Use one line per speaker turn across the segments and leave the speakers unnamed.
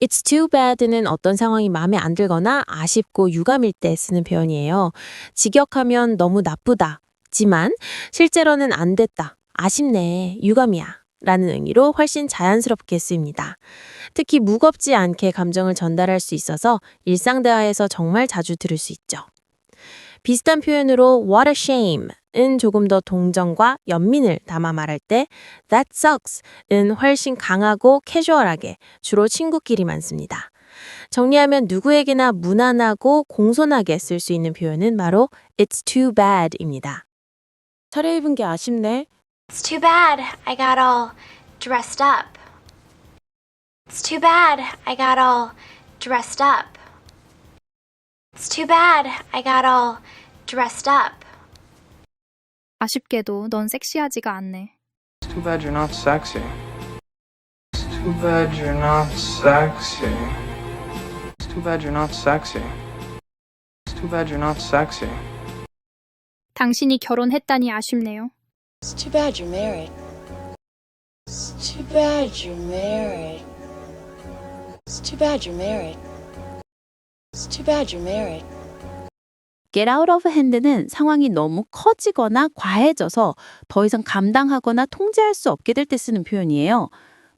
It's too bad는 어떤 상황이 마음에 안 들거나 아쉽고 유감일 때 쓰는 표현이에요. 직역하면 너무 나쁘다. 지만 실제로는 안 됐다. 아쉽네. 유감이야. 라는 의미로 훨씬 자연스럽게 쓰입니다. 특히 무겁지 않게 감정을 전달할 수 있어서 일상 대화에서 정말 자주 들을 수 있죠. 비슷한 표현으로 what a shame은 조금 더 동정과 연민을 담아 말할 때 that sucks은 훨씬 강하고 캐주얼하게 주로 친구끼리만 씁니다. 정리하면 누구에게나 무난하고 공손하게 쓸 수 있는 표현은 바로 it's too bad입니다. 차려입은 게 아쉽네.
It's too bad I got all dressed up. It's too bad I got all dressed up. It's too bad I got all dressed up.
아쉽게도 넌 섹시하지가 않네.
It's too bad you're not sexy. It's too bad you're not sexy. It's too bad you're not sexy. It's too bad you're not sexy.
당신이 결혼했다니 아쉽네요.
It's too bad you're married. It's too bad you're married. It's too bad you're married. It's too bad you're married.
get out of hand는 상황이 너무 커지거나 과해져서 더 이상 감당하거나 통제할 수 없게 될 때 쓰는 표현이에요.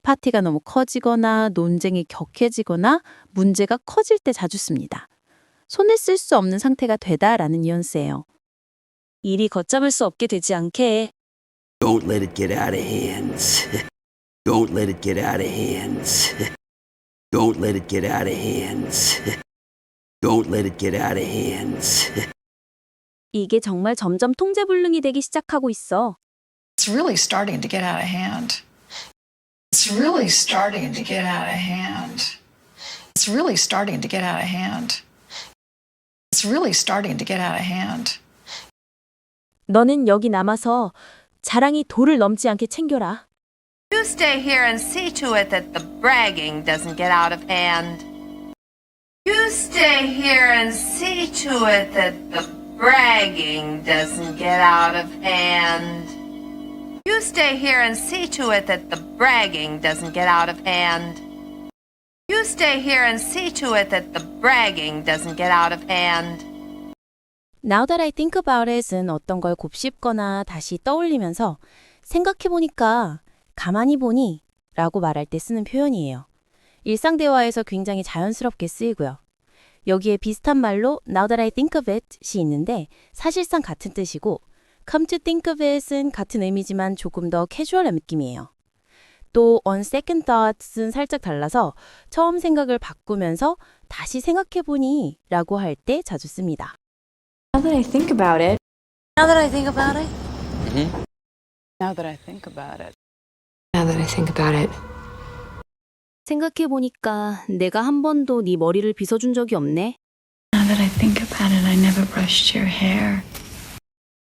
파티가 너무 커지거나 논쟁이 격해지거나 문제가 커질 때 자주 씁니다. 손을 쓸 수 없는 상태가 되다라는 뉘앙스예요.
일이 걷잡을 수 없게 되지 않게
Don't let it get out of hands. Don't let it get out of hands. Don't let it get out of hands. Don't let it get out of hands.
이게 정말 점점 통제불능이 되기 시작하고 있어.
It's really starting to get out of hand. It's really starting to get out of hand. It's really starting to get out of hand. It's really starting to get out of hand.
너는 여기 남아서 자랑이 도를 넘지 않게 챙겨라.
You stay here and see to it that the bragging doesn't get out of hand. You stay here and see to it that the bragging doesn't get out of hand. You stay here and see to it that the bragging doesn't get out of hand. You stay here and see to it that the bragging doesn't get out of hand.
Now that I think about it은 어떤 걸 곱씹거나 다시 떠올리면서 생각해보니까, 가만히 보니 라고 말할 때 쓰는 표현이에요. 일상 대화에서 굉장히 자연스럽게 쓰이고요. 여기에 비슷한 말로 Now that I think of it이 있는데 사실상 같은 뜻이고 Come to think of it은 같은 의미지만 조금 더 캐주얼한 느낌이에요. 또 on second thought은 살짝 달라서 처음 생각을 바꾸면서 다시 생각해보니 라고 할 때 자주 씁니다.
Now that I think about it.
Now that I think about it.
Now that I think about it.
Now that I think about it.
생각해보니까 내가 한 번도 네 머리를 빗어준 적이 없네.
Now that I think about it, I never brushed your hair.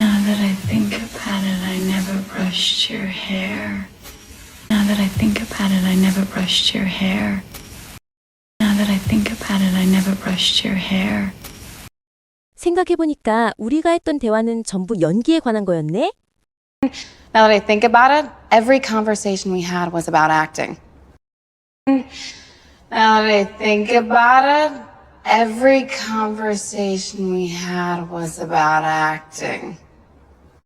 Now that I think about it, I never brushed your hair. Now that I think about it, I never brushed your hair. Now that I think about it, I never brushed your hair.
생각해보니까 우리가 했던 대화는 전부 연기에 관한 거였네?
Now that I think about it, every conversation we had was about acting. Now that I think about it, every conversation we had was about acting.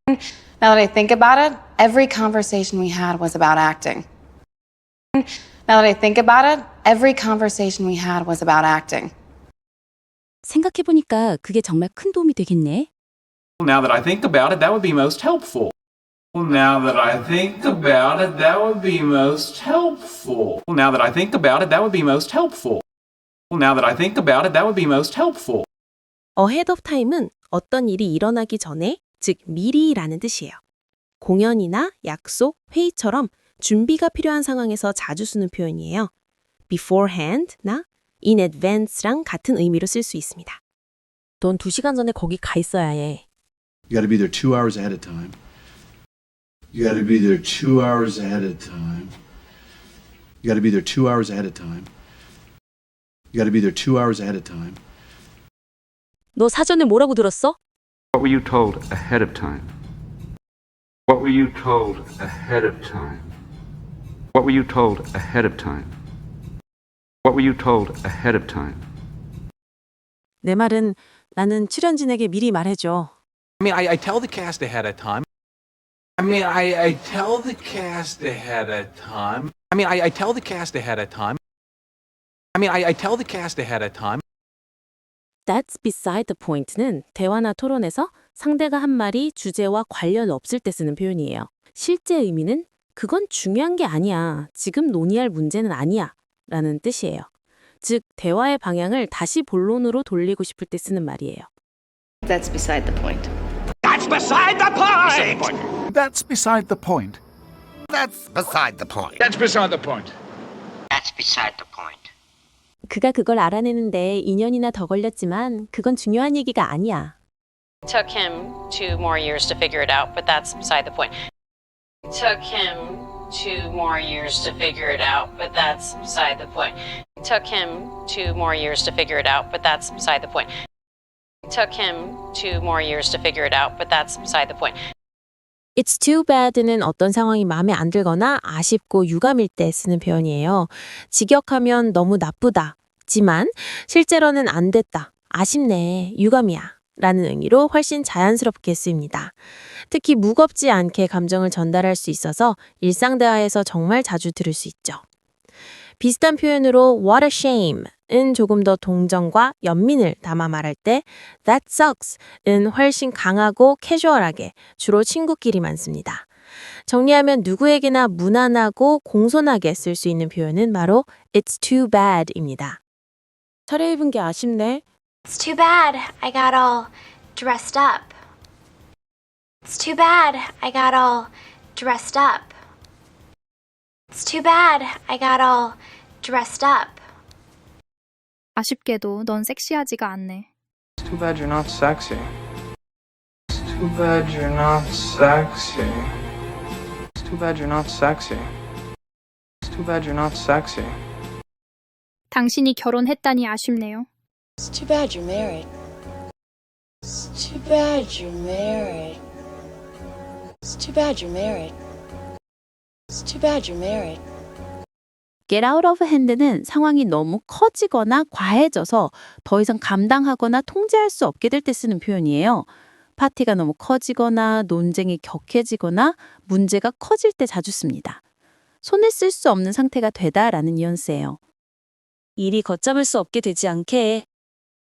Now that I think about it, every conversation we had was about acting. Now that I think about it, every conversation we had was about acting.
생각해보니까 그게 정말 큰 도움이 되겠네.
Now that I think about it, that would be most helpful. Now that I think about it, that would be most helpful. Now that I think about it, that would be most helpful. Now that I think about it, that would be most helpful.
ahead of time은 어떤 일이 일어나기 전에, 즉 미리라는 뜻이에요. 공연이나 약속, 회의처럼 준비가 필요한 상황에서 자주 쓰는 표현이에요. beforehand나 in advance랑 같은 의미로 쓸 수 있습니다. 넌 2시간 전에 거기 가 있어야 해.
You got to be there 2 hours ahead of time. You got to be there 2 hours ahead of time. You got to be there 2 hours ahead of time. You got to be there 2 hours ahead of time.
너 사전에 뭐라고 들었어?
What were you told ahead of time? What were you told ahead of time? What were you told ahead of time? What were you told ahead of time?
내 말은 나는 출연진에게 미리 말해줘.
I mean, I tell the cast ahead of time. I tell the cast ahead of time. I tell the cast ahead of time. I tell the cast ahead of time.
That's beside the point는 대화나 토론에서 상대가 한 말이 주제와 관련 없을 때 쓰는 표현이에요. 실제 의미는 그건 중요한 게 아니야. 지금 논의할 문제는 아니야. 라는 뜻이에요. 즉, 대화의 방향을 다시 본론으로 돌리고 싶을 때 쓰는 말이에요.
That's beside the point.
That's beside the point!
That's beside the point.
That's beside the point.
That's beside the point.
That's beside the point.
그가 그걸 알아내는데 2년이나 더 걸렸지만 그건 중요한 얘기가 아니야.
Took him 2 more years to figure it out, but that's beside the point. Took him 2 more years to figure it out, but that's beside the point. Took him 2 more years to figure it out, but that's beside the point. Took him 2 more years to figure it out, but that's beside the point.
It's too bad는 어떤 상황이 마음에 안 들거나 아쉽고 유감일 때 쓰는 표현이에요. 직역하면 너무 나쁘다. 지만 실제로는 안 됐다. 아쉽네. 유감이야. 라는 의미로 훨씬 자연스럽게 쓰입니다. 특히 무겁지 않게 감정을 전달할 수 있어서 일상 대화에서 정말 자주 들을 수 있죠. 비슷한 표현으로 what a shame은 조금 더 동정과 연민을 담아 말할 때 that sucks은 훨씬 강하고 캐주얼하게 주로 친구끼리만 씁니다. 정리하면 누구에게나 무난하고 공손하게 쓸 수 있는 표현은 바로 it's too bad입니다.
차려입은 게 아쉽네.
It's too bad I got all dressed up. It's too bad I got all dressed up. It's too bad I got all dressed up.
아쉽게도 넌 섹시하지가 않네.
It's too bad you're not sexy. It's too bad you're not sexy. It's too bad you're not sexy. It's too bad you're not sexy.
당신이 결혼했다니 아쉽네요.
It's too bad you're married. It's too bad you're married. It's too bad you're married. It's too bad you're married.
Get out of hand는 상황이 너무 커지거나 과해져서 더 이상 감당하거나 통제할 수 없게 될 때 쓰는 표현이에요. 파티가 너무 커지거나 논쟁이 격해지거나 문제가 커질 때 자주 씁니다. 손을 쓸 수 없는 상태가 되다라는 뉘앙스예요. 일이 걷잡을 수 없게 되지 않게.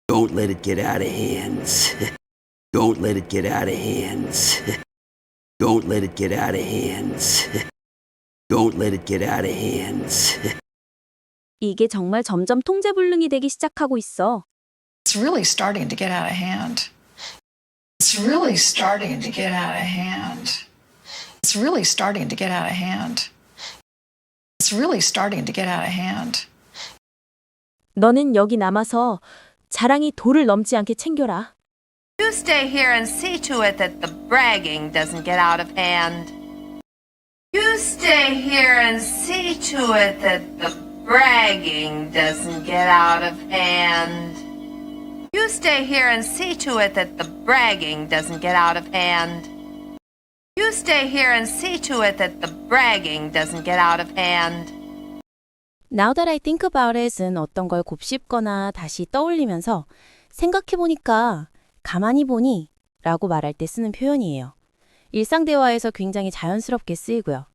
Don't let it get out of hands. Don't let it get out of hands. Don't let it get out of hands. Don't let it get out of hands.
이게 정말 점점 통제불능이 되기 시작하고 있어.
It's really starting to get out of hand. It's really starting to get out of hand. It's really starting to get out of hand. It's really starting to get out of hand.
너는 여기 남아서 자랑이 도를 넘지 않게 챙겨라.
You stay here and see to it that the bragging doesn't get out of hand. You stay here and see to it that the bragging doesn't get out of hand. You stay here and see to it that the bragging doesn't get out of hand. You stay here and see to it that the bragging doesn't get out of hand.
Now that I think about it은 어떤 걸 곱씹거나 다시 떠올리면서 생각해보니까, 가만히 보니 라고 말할 때 쓰는 표현이에요. 일상 대화에서 굉장히 자연스럽게 쓰이고요.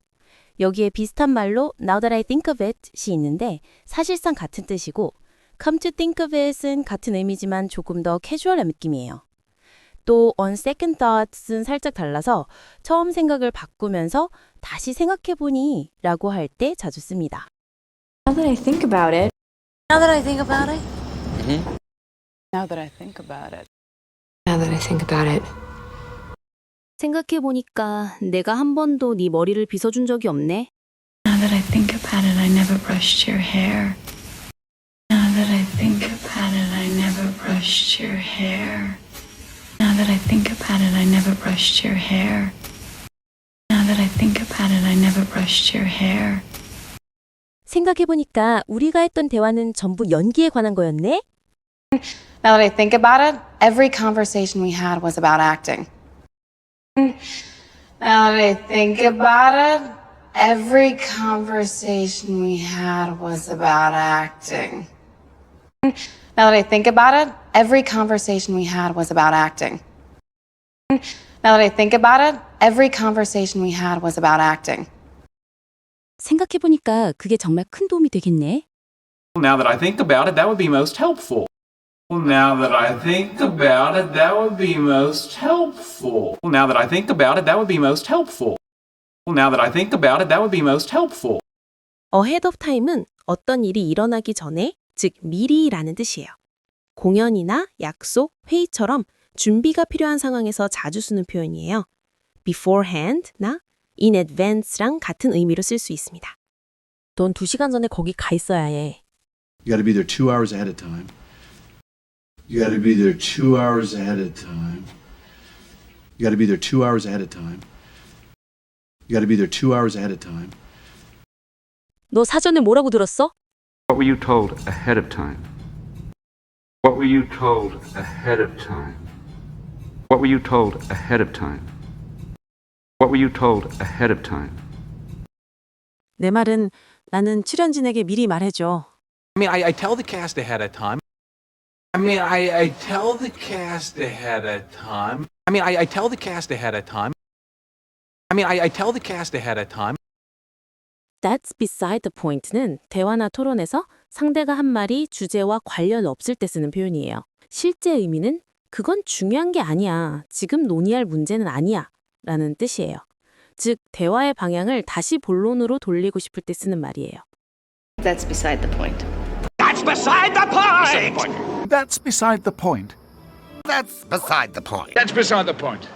여기에 비슷한 말로 Now that I think of it이 있는데 사실상 같은 뜻이고 Come to think of it은 같은 의미지만 조금 더 캐주얼한 느낌이에요. 또 on second thought은 살짝 달라서 처음 생각을 바꾸면서 다시 생각해보니 라고 할 때 자주 씁니다.
Now that I think about it.
Now that I think about it.
Now that I think about it.
Now that I think about it.
생각해보니까 내가 한 번도 네 머리를 빗어준 적이 없네.
Now that I think about it, I never brushed your hair. Now that I think about it, I never brushed your hair. Now that I think about it, I never brushed your hair. Now that I think about it, I never brushed your hair.
생각해보니까 우리가 했던 대화는 전부 연기에 관한 거였네?
Now that I think about it, every conversation we had was about acting. Now that I think about it, every conversation we had was about acting. Now that I think about it, every conversation we had was about acting. Now that I think about it, every conversation we had was about acting.
생각해보니까 그게 정말 큰 도움이 되겠네.
Now that I think about it, that would be most helpful. Now that I think about it, that would be most helpful. Now that I think about it, that would be most helpful. Now that I think about it, that would be most helpful.
ahead of time은 어떤 일이 일어나기 전에, 즉 미리라는 뜻이에요. 공연이나 약속, 회의처럼 준비가 필요한 상황에서 자주 쓰는 표현이에요. beforehand나 in advance랑 같은 의미로 쓸 수 있습니다. 넌 2시간 전에 거기 가 있어야 해.
You got to be there 2 hours ahead of time. You got to be there 2 hours ahead of time. You got to be there 2 hours ahead of time. You got to be there 2 hours ahead of time.
너 사전에 뭐라고 들었어?
What were you told ahead of time? What were you told ahead of time? What were you told ahead of time? What were you told ahead of time?
내 말은 나는 출연진에게 미리 말해줘.
I mean, I tell the cast ahead of time. I tell the cast ahead of time. I tell the cast ahead of time. I tell the cast ahead of time.
That's beside the point는 대화나 토론에서 상대가 한 말이 주제와 관련 없을 때 쓰는 표현이에요. 실제 의미는 그건 중요한 게 아니야. 지금 논의할 문제는 아니야. 라는 뜻이에요. 즉, 대화의 방향을 다시 본론으로 돌리고 싶을 때 쓰는 말이에요.
That's beside the point.
That's beside the point! That's beside the point. That's beside the point. That's beside the point.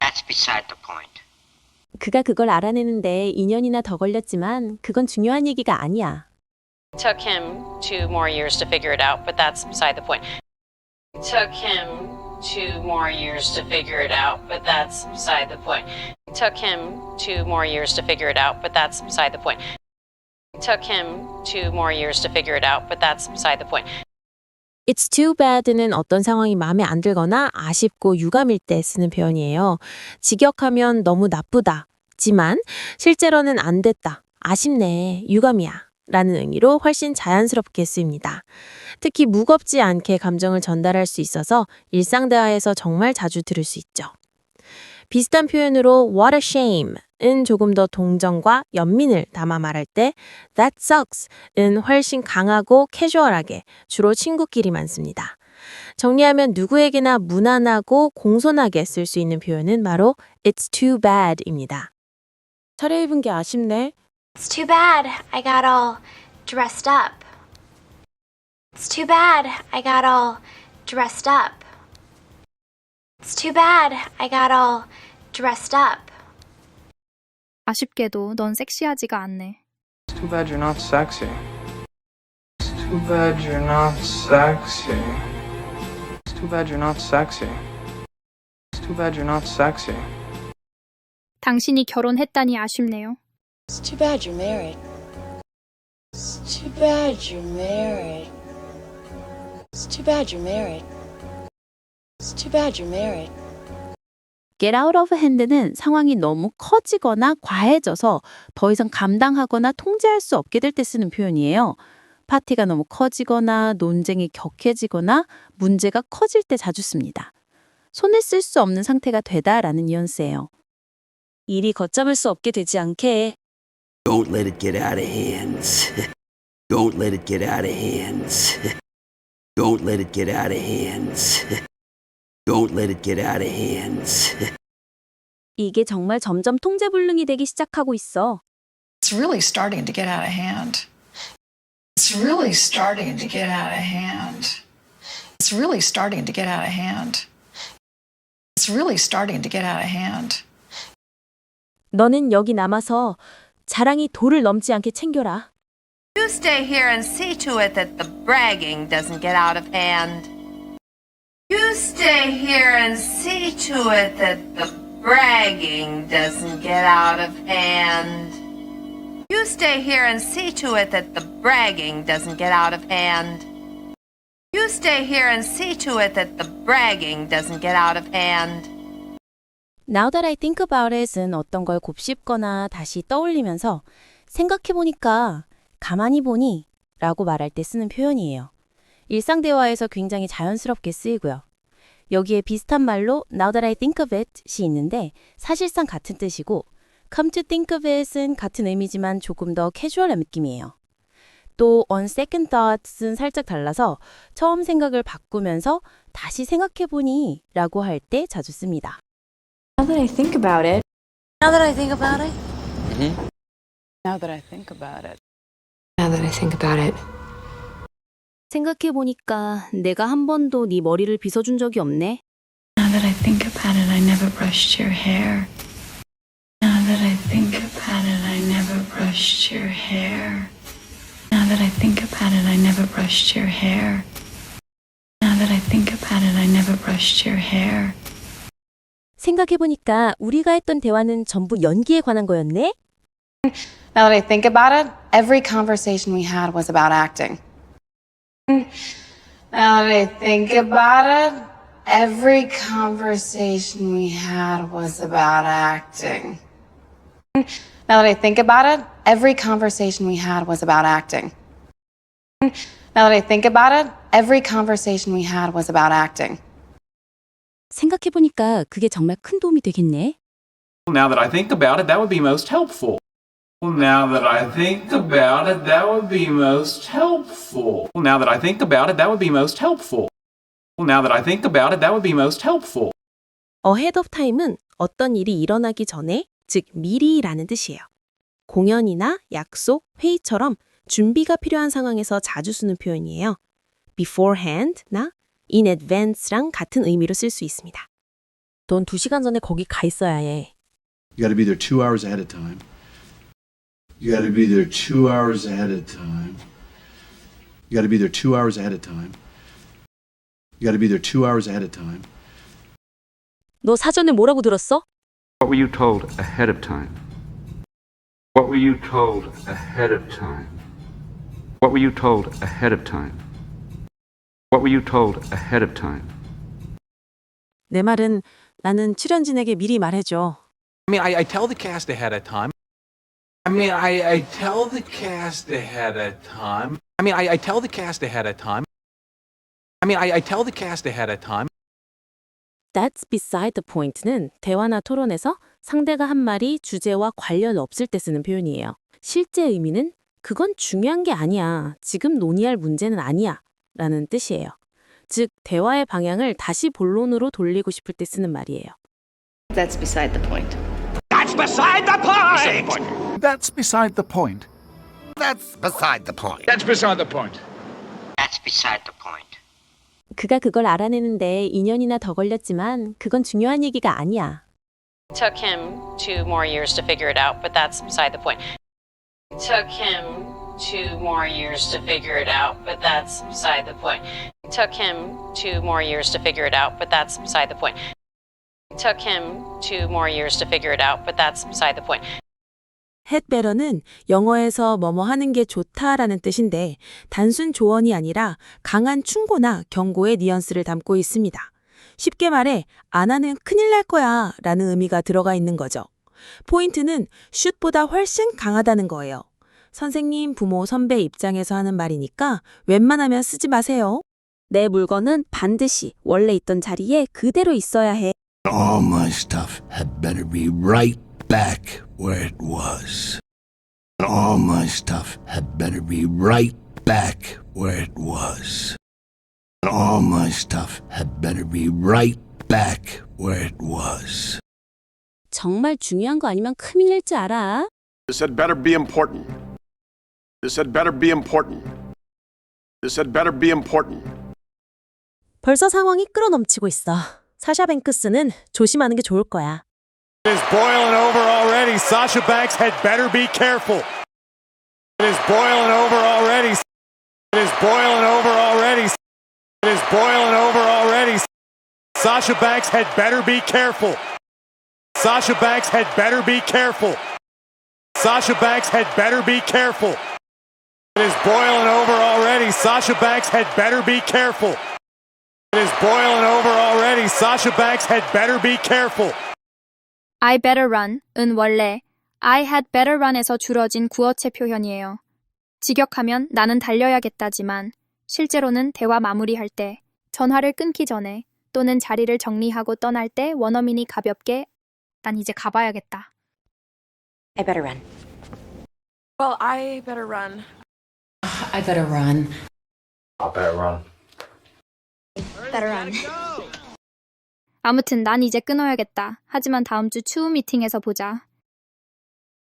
That's beside the point.
그가 그걸 알아내는데 2년이나 더 걸렸지만 그건 중요한 얘기가 아니야.
Took him 2 more years to figure it out, but that's beside the point. Took him 2 more years to figure it out, but that's beside the point. Took him 2 more years to figure it out, but that's beside the point. Took him 2 more years to figure it out, but that's beside the point.
It's too bad는 어떤 상황이 마음에 안 들거나 아쉽고 유감일 때 쓰는 표현이에요. 직역하면 너무 나쁘다. 지만 실제로는 안 됐다. 아쉽네. 유감이야. 라는 의미로 훨씬 자연스럽게 쓰입니다. 특히 무겁지 않게 감정을 전달할 수 있어서 일상 대화에서 정말 자주 들을 수 있죠. 비슷한 표현으로 what a shame은 조금 더 동정과 연민을 담아 말할 때 that sucks은 훨씬 강하고 캐주얼하게 주로 친구끼리만 씁니다. 정리하면 누구에게나 무난하고 공손하게 쓸 수 있는 표현은 바로 it's too bad입니다. 차려입은 게 아쉽네.
It's too bad I got all dressed up. It's too bad I got all dressed up. It's too bad I got all dressed up.
아쉽게도 넌 섹시하지가 않네.
It's too bad you're not sexy. It's too bad you're not sexy. It's too bad you're not sexy. It's too bad you're not sexy.
당신이 결혼했다니 아쉽네요.
It's too bad you're married. It's too bad you're married. It's too bad you're married. It's too bad you're married.
Get out of hand는 상황이 너무 커지거나 과해져서 더 이상 감당하거나 통제할 수 없게 될 때 쓰는 표현이에요. 파티가 너무 커지거나 논쟁이 격해지거나 문제가 커질 때 자주 씁니다. 손을 쓸 수 없는 상태가 되다라는 뉘앙스예요. 일이 걷잡을 수 없게 되지 않게.
Don't let it get out of hands. Don't let it get out of hands. Don't let it get out of hands. Don't let it get out of hands.
이게 정말 점점 통제불능이 되기 시작하고 있어.
It's really starting to get out of hand. It's really starting to get out of hand. It's really starting to get out of hand. It's really starting to get out of hand.
너는 여기 남아서 자랑이 도를 넘지 않게 챙겨라.
You stay here and see to it that the bragging doesn't get out of hand. You stay here and see to it that the bragging doesn't get out of hand. You stay here and see to it that the bragging doesn't get out of hand. You stay here and see to it that the bragging doesn't get out of hand.
Now that I think about it은 어떤 걸 곱씹거나 다시 떠올리면서 생각해보니까, 가만히 보니 라고 말할 때 쓰는 표현이에요. 일상 대화에서 굉장히 자연스럽게 쓰이고요. 여기에 비슷한 말로 Now that I think of it이 있는데 사실상 같은 뜻이고 Come to think of it은 같은 의미지만 조금 더 캐주얼한 느낌이에요. 또 on second thought은 살짝 달라서 처음 생각을 바꾸면서 다시 생각해보니 라고 할 때 자주 씁니다.
Now that I think about it.
Now that I think about it.
Now that I think about it.
Now that I think about it.
생각해보니까 내가 한 번도 네 머리를 빗어준 적이 없네.
Now that I think about it, I never brushed your hair. Now that I think about it, I never brushed your hair. Now that I think about it, I never brushed your hair. Now that I think about it, I never brushed your hair.
생각해보니까 우리가 했던 대화는 전부 연기에 관한 거였네?
Now that I think about it, every conversation we had was about acting. Now that I think about it, every conversation we had was about acting. Now that I think about it, every conversation we had was about acting. Now that I think about it, every conversation we had was about acting.
생각해보니까 그게 정말 큰 도움이 되겠네.
Now that I think about it, that would be most helpful. Now that I think about it, that would be most helpful. Now that I think about it, that would be most helpful. Now that I think about it, that would be most helpful.
ahead of time은 어떤 일이 일어나기 전에, 즉 미리라는 뜻이에요. 공연이나 약속, 회의처럼 준비가 필요한 상황에서 자주 쓰는 표현이에요. beforehand나 in advance랑 같은 의미로 쓸 수 있습니다. 넌 2시간 전에 거기 가 있어야 해.
You got to be there 2 hours ahead of time. You got to be there 2 hours ahead of time. You got to be there 2 hours ahead of time. You got to be there 2 hours ahead of time.
너 사전에 뭐라고 들었어?
What were you told ahead of time? What were you told ahead of time? What were you told ahead of time? What were you told ahead of time?
내 말은 나는 출연진에게 미리 말해줘.
I tell the cast ahead of time. I tell the cast ahead of time. I tell the cast ahead of time. I tell the cast ahead of time.
That's beside the point는 대화나 토론에서 상대가 한 말이 주제와 관련 없을 때 쓰는 표현이에요. 실제 의미는 그건 중요한 게 아니야. 지금 논의할 문제는 아니야. 라는 뜻이에요. 즉, 대화의 방향을 다시 본론으로 돌리고 싶을 때 쓰는 말이에요.
That's beside the point.
That's beside the point! That's beside the point. That's beside the point. That's beside the point. That's beside the point.
그가 그걸 알아내는데 2년이나 더 걸렸지만 그건 중요한 얘기가 아니야.
Took him 2 more years to figure it out, but that's beside the point. Took him 2 more years to figure it out, but that's beside the point. Took him 2 more years to figure it out, but that's beside the point. Took him 2 more years to figure it out, but that's beside the point.
had better는 영어에서 뭐뭐 하는 게 좋다라는 뜻인데 단순 조언이 아니라 강한 충고나 경고의 뉘앙스를 담고 있습니다. 쉽게 말해 안 하면 큰일 날 거야 라는 의미가 들어가 있는 거죠. 포인트는 should보다 훨씬 강하다는 거예요. 선생님, 부모, 선배 입장에서 하는 말이니까 웬만하면 쓰지 마세요. 내 물건은 반드시 원래 있던 자리에 그대로 있어야 해.
All my stuff had better be right back where it was. All my stuff had better be right back where it was. All my stuff had better be right back where it was.
정말 중요한 거 아니면 큰일 날 줄 알아.
This had better be important. This had better be important. This had better be important.
벌써 상황이 끌어넘치고 있어. 사샤 뱅크스는 조심하는 게 좋을 거야.
It is boiling over already. Sasha Banks had better be careful. It is boiling over already. It is boiling over already. It is boiling over already. Sasha Banks had better be careful. Sasha Banks had better be careful. Sasha Banks had better be careful. It is boiling over already. Sasha Banks had better be careful. It is boiling over already. Sasha Banks had better be careful.
I better run은 원래 I had better run에서 줄어진 구어체 표현이에요. 직역하면 나는 달려야겠다지만 실제로는 대화 마무리할 때, 전화를 끊기 전에 또는 자리를 정리하고 떠날 때 원어민이 가볍게 난 이제 가봐야겠다.
I better run.
Well, I better run.
I better run.
I better run.
Better run.
아무튼 난 이제 끊어야겠다. 하지만 다음 주 추후 미팅에서 보자.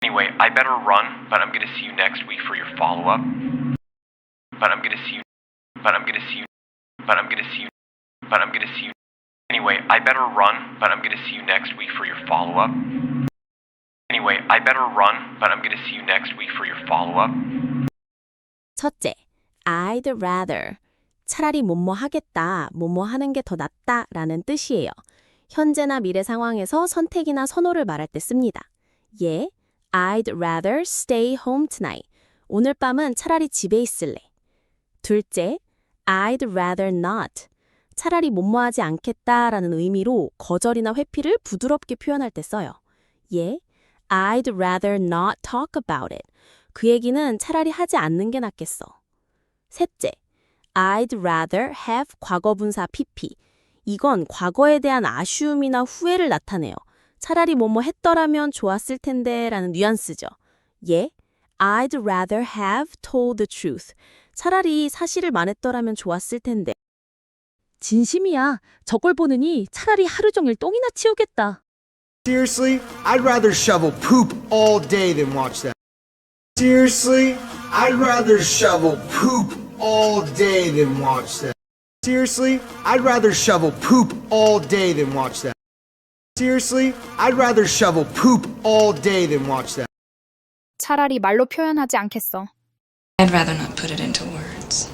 Anyway, I better run, but I'm gonna see you next week for your follow-up. But I'm gonna see you. But I'm gonna see you. But I'm gonna see you. But I'm gonna see you. Anyway, I better run, but I'm gonna see you next week for your follow-up. Anyway, I better run, but I'm gonna see you next week for your follow-up.
첫째, I'd rather. 차라리 뭐뭐 하겠다, 뭐뭐 하는 게 더 낫다 라는 뜻이에요. 현재나 미래 상황에서 선택이나 선호를 말할 때 씁니다. 예, I'd rather stay home tonight. 오늘 밤은 차라리 집에 있을래. 둘째, I'd rather not. 차라리 뭐뭐 하지 않겠다라는 의미로 거절이나 회피를 부드럽게 표현할 때 써요. 예, I'd rather not talk about it. 그 얘기는 차라리 하지 않는 게 낫겠어. 셋째, I'd rather have 과거분사 PP. 이건 과거에 대한 아쉬움이나 후회를 나타내요. 차라리 뭐뭐 했더라면 좋았을 텐데 라는 뉘앙스죠. 예, I'd rather have told the truth. 차라리 사실을 말했더라면 좋았을 텐데. 진심이야. 저걸 보느니 차라리 하루 종일 똥이나 치우겠다.
Seriously, I'd rather shovel poop all day than watch that. Seriously, I'd rather shovel poop all day than watch that. Seriously, I'd rather shovel poop all day than watch that. Seriously, I'd rather shovel poop all day than watch that.
차라리 말로 표현하지 않겠어.
I'd rather not put it into words.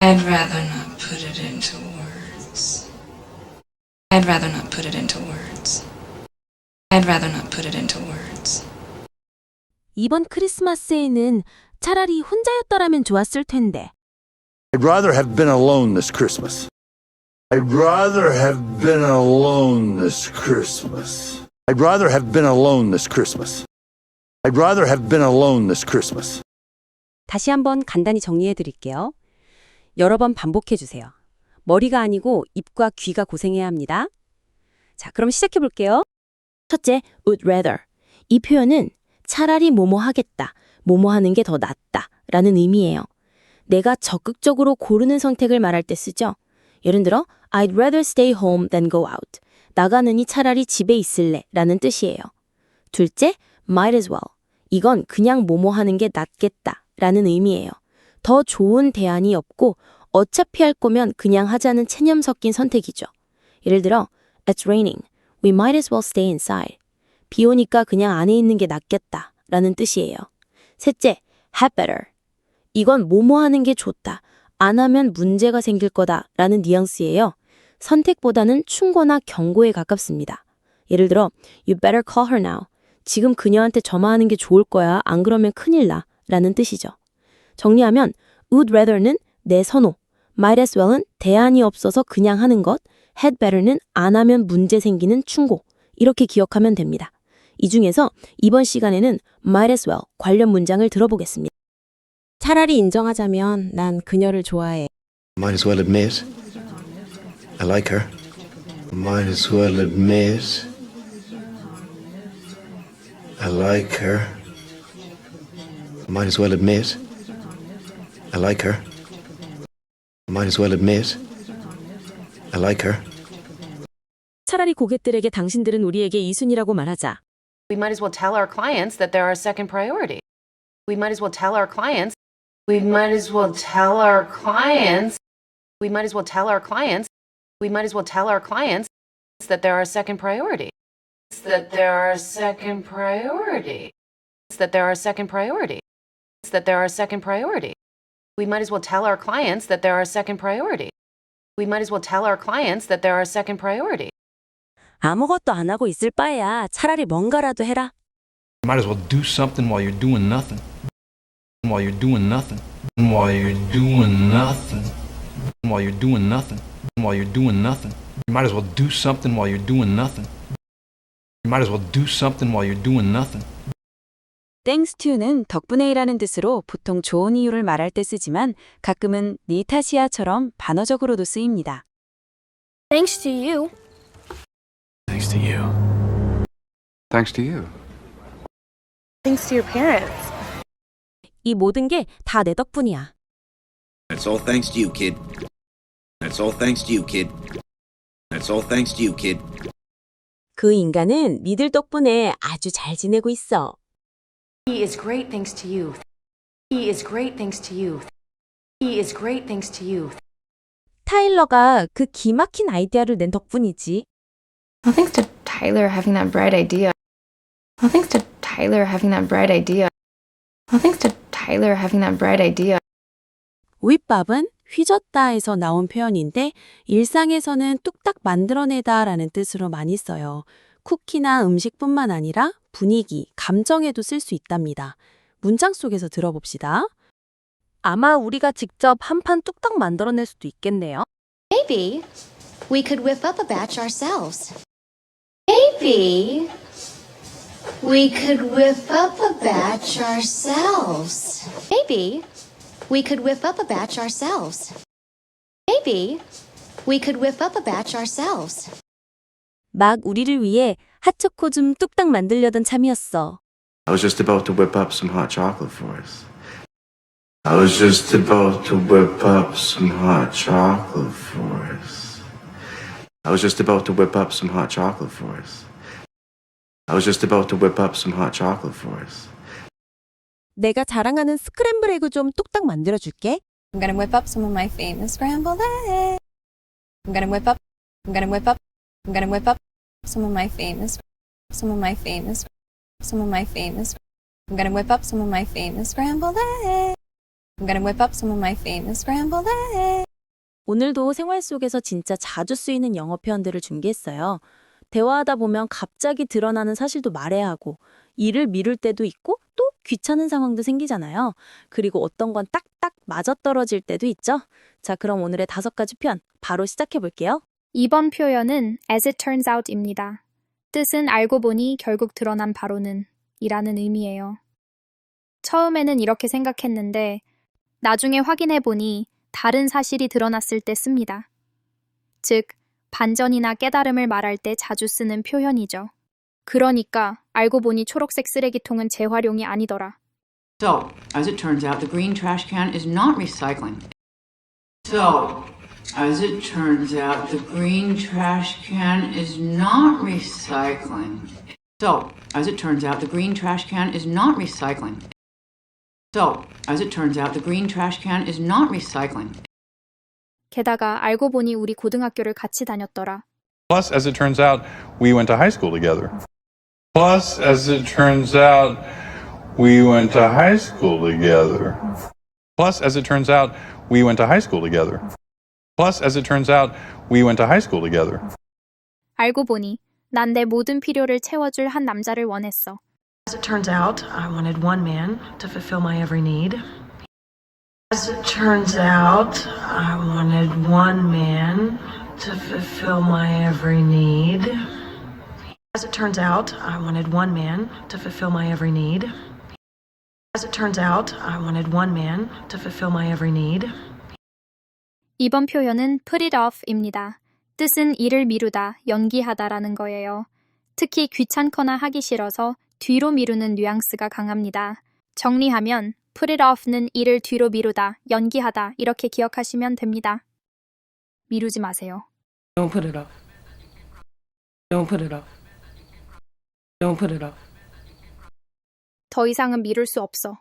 I'd rather not put it into words. I'd rather not put it into words. I'd rather not put it into words.
이번 크리스마스에는 차라리 혼자였더라면 좋았을 텐데.
I'd rather have been alone this Christmas. I'd rather have been alone this Christmas. I'd rather have been alone this Christmas. I'd rather have been alone this Christmas.
다시 한번 간단히 정리해 드릴게요. 여러 번 반복해 주세요. 머리가 아니고 입과 귀가 고생해야 합니다. 자, 그럼 시작해 볼게요. 첫째, would rather. 이 표현은 차라리 뭐뭐 하겠다, 뭐뭐 하는 게 더 낫다 라는 의미예요. 내가 적극적으로 고르는 선택을 말할 때 쓰죠. 예를 들어, I'd rather stay home than go out. 나가느니 차라리 집에 있을래 라는 뜻이에요. 둘째, might as well. 이건 그냥 뭐뭐 하는 게 낫겠다 라는 의미예요. 더 좋은 대안이 없고 어차피 할 거면 그냥 하자는 체념 섞인 선택이죠. 예를 들어, It's raining. We might as well stay inside. 비 오니까 그냥 안에 있는 게 낫겠다 라는 뜻이에요. 셋째, had better. 이건 뭐뭐 하는 게 좋다. 안 하면 문제가 생길 거다 라는 뉘앙스예요. 선택보다는 충고나 경고에 가깝습니다. 예를 들어, You better call her now. 지금 그녀한테 전화하는 게 좋을 거야. 안 그러면 큰일 나 라는 뜻이죠. 정리하면 would rather는 내 선호, might as well은 대안이 없어서 그냥 하는 것, had better는 안 하면 문제 생기는 충고. 이렇게 기억하면 됩니다. 이 중에서 이번 시간에는 might as well 관련 문장을 들어보겠습니다. 차라리 인정하자면 난 그녀를 좋아해.
Might as well admit I like her. Might as well admit I like her. Might as well admit I like her. Might as well admit I like her.
차라리 고객들에게 당신들은 우리에게 2순위라고 말하자.
We might as well tell our clients that they're our second priority. We might as well tell our clients. We might as well tell our clients. We might as well tell our clients. We might as well tell our clients that they're our second priority. That they're our second priority. That they're our second priority. That they're our second priority. We might as well tell our clients that they're our second priority. We might as well tell our clients that they're our second priority.
아무것도 안 하고 있을 바에야 차라리 뭔가라도 해라.
Might as well do something while you're doing nothing. While you're doing nothing. While you're doing nothing. While you're doing nothing. While you're doing nothing. You might as well do something while you're doing nothing.
Might as well do something while you're doing nothing.
Thanks to는 덕분에이라는 뜻으로 보통 좋은 이유를 말할 때 쓰지만 가끔은 네 탓이야처럼 반어적으로도 쓰입니다.
Thanks to you.
Thanks to you.
Thanks to you.
Thanks to your parents.
이 모든 게 다 내 덕분이야.
That's all thanks to you, kid. That's all thanks to you, kid. That's all thanks to you, kid.
그 인간은 니들 덕분에 아주 잘 지내고 있어.
He is great thanks to you. He is great thanks to you. He is great thanks to you.
타일러가 그 기막힌 아이디어를 낸 덕분이지.
Well, thanks to Tyler having that bright idea. Well, thanks to Tyler having that bright idea. Well, thanks to Tyler having that bright idea.
윗밥은 휘젓다에서 나온 표현인데 일상에서는 뚝딱 만들어내다라는 뜻으로 많이 써요. 쿠키나 음식뿐만 아니라 분위기, 감정에도 쓸 수 있답니다. 문장 속에서 들어봅시다. 아마 우리가 직접 한 판 뚝딱 만들어낼 수도 있겠네요.
Maybe we could whip up a batch ourselves. Maybe we could whip up a batch ourselves. Maybe we could whip up a batch ourselves. Maybe we could whip up a batch ourselves.
막 우리를 위해 핫초코 좀 뚝딱 만들려던 참이었어.
I was just about to whip up some hot chocolate for us. I was just about to whip up some hot chocolate for us. I was just about to whip up some hot chocolate for us. I was just about to whip up some hot chocolate for us.
내가 자랑하는 스크램블 에그 좀 뚝딱 만들어줄게.
I'm gonna whip up some of my famous scrambled eggs. I'm gonna whip up some of my famous I'm gonna whip up some of my famous scrambled eggs. I'm gonna whip up some of my famous scrambled eggs.
오늘도 생활 속에서 진짜 자주 쓰이는 영어 표현들을 준비했어요. 대화하다 보면 갑자기 드러나는 사실도 말해야 하고 일을 미룰 때도 있고 또 귀찮은 상황도 생기잖아요. 그리고 어떤 건 딱딱 맞아떨어질 때도 있죠. 자, 그럼 오늘의 5가지 표현 바로 시작해 볼게요.
이번 표현은 as it turns out입니다. 뜻은 알고 보니 결국 드러난 바로는 이라는 의미예요. 처음에는 이렇게 생각했는데 나중에 확인해 보니 다른 사실이 드러났을 때 씁니다. 즉, 반전이나 깨달음을 말할 때 자주 쓰는 표현이죠. 그러니까 알고 보니 초록색 쓰레기통은 재활용이 아니더라.
So, as it turns out, the green trash can is not recycling. So, as it turns out, the green trash can is not recycling. So, as it turns out, the green trash can is not recycling. So, as it turns out, the green trash can is not recycling.
게다가 알고 보니 우리 고등학교를 같이 다녔더라.
Plus, as it turns out, we went to high school together. Plus, as it turns out, we went to high school together. Plus, as it turns out, we went to high school together. Plus, as it turns out, we went to high school together.
알고 보니 난 내 모든 필요를 채워줄 한 남자를 원했어.
As it turns out, I wanted one man to fulfill my every need. As it turns out, I wanted one man to fulfill my every need. As it turns out, I wanted one man to fulfill my every need. As it turns out, I wanted one man to fulfill my every need.
이번 표현은 put it off입니다. 뜻은 일을 미루다, 연기하다라는 거예요. 특히 귀찮거나 하기 싫어서 뒤로 미루는 뉘앙스가 강합니다. 정리하면 put it off는 일을 뒤로 미루다, 연기하다 이렇게 기억하시면 됩니다. 미루지 마세요.
Don't put it off. Don't put it off. Don't put it off.
더 이상은 미룰 수 없어.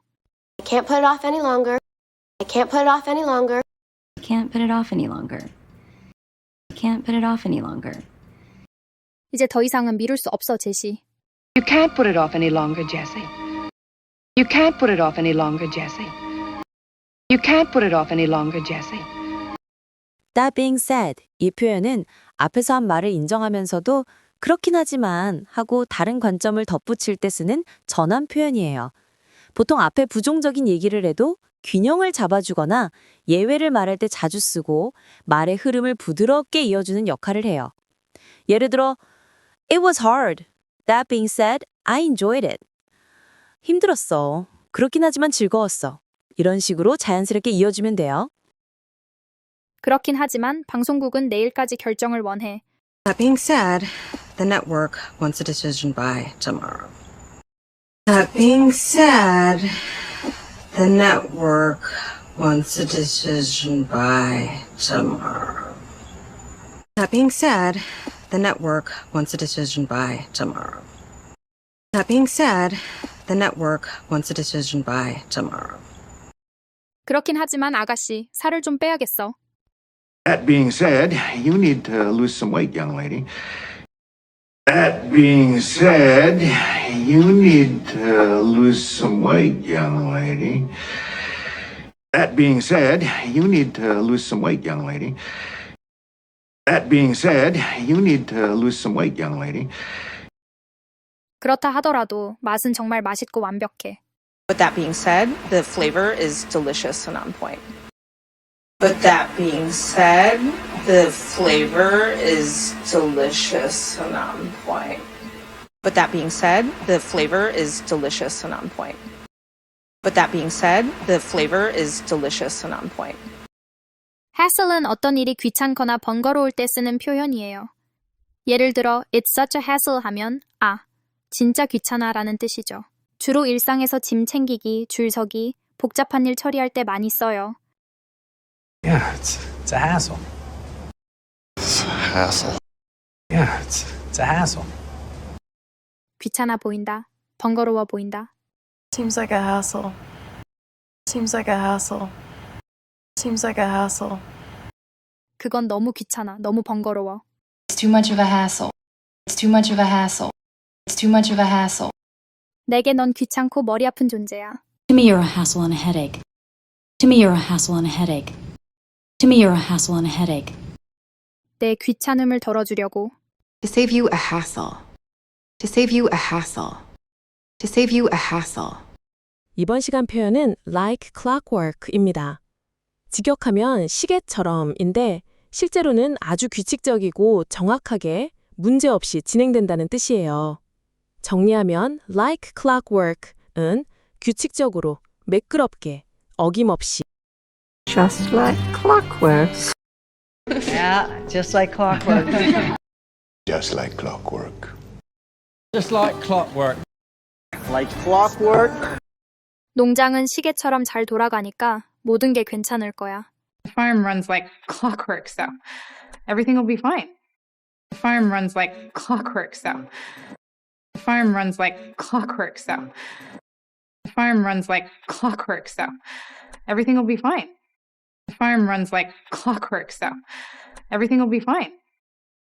I can't put it off any longer. I can't put it off any longer.
I can't put it off any longer. I can't put it off any longer.
이제 더 이상은 미룰 수 없어, 제시.
You can't put it off any longer, Jesse. You can't put it off any longer, Jesse. You can't put it off any longer, Jesse.
That being said, 이 표현은 앞에서 한 말을 인정하면서도 그렇긴 하지만 하고 다른 관점을 덧붙일 때 쓰는 전환 표현이에요. 보통 앞에 부정적인 얘기를 해도 균형을 잡아주거나 예외를 말할 때 자주 쓰고 말의 흐름을 부드럽게 이어주는 역할을 해요. 예를 들어, It was hard.
That being said, I enjoyed it. 힘들었어. 그렇긴 하지만 즐거웠어. 이런 식으로 자연스럽게 이어주면 돼요.
그렇긴 하지만 방송국은 내일까지 결정을 원해.
That being said, the network wants a decision by tomorrow. That being said, the network wants a decision by tomorrow. That being said, the network wants a decision by tomorrow. That being said, the network wants a decision by tomorrow.
그렇긴 하지만 아가씨, 살을 좀 빼야겠어.
That being said, you need to lose some weight, young lady. That being said, you need to lose some weight, young lady. That being said, you need to lose some weight, young lady. That being said, you need to lose some weight, young lady.
그렇다 하더라도 맛은 정말 맛있고 완벽해.
But that being said, the flavor is delicious and on point. But that being said, the flavor is delicious and on point. But that being said, the flavor is delicious and on point. But that being said, the flavor is delicious and on point.
hassle은 어떤 일이 귀찮거나 번거로울 때 쓰는 표현이에요. 예를 들어 It's such a hassle 하면 진짜 귀찮아라는 뜻이죠. 주로 일상에서 짐 챙기기, 줄 서기, 복잡한 일 처리할 때 많이 써요.
Yeah, it's a hassle. It's a hassle. Yeah, it's a hassle.
귀찮아 보인다, 번거로워 보인다.
Seems like a hassle. Seems like a hassle. Seems like a hassle.
그건 너무 귀찮아, 너무 번거로워.
It's too much of a hassle. It's too much of a hassle. It's too much of a hassle.
내게 넌 귀찮고 머리 아픈 존재야.
To me, you're a hassle and a headache. To me, you're a hassle and a headache. To me, you're a hassle and a headache.
내 귀찮음을 덜어주려고.
To save you a hassle. To save you a hassle. To save you a hassle.
이번 시간 표현은 like clockwork입니다. 직역하면 시계처럼인데 실제로는 아주 규칙적이고 정확하게 문제없이 진행된다는 뜻이에요. 정리하면 like clockwork은 규칙적으로, 매끄럽게, 어김없이.
Just like clockwork.
Yeah, just like clockwork.
Just like clockwork.
Just like clockwork.
Like clockwork.
농장은 시계처럼 잘 돌아가니까 모든 게 괜찮을 거야.
The farm runs like clockwork, so everything will be fine. The farm runs like clockwork, so the farm runs like clockwork, so the farm runs like clockwork, so everything will be fine. The farm runs like clockwork, so everything will be fine.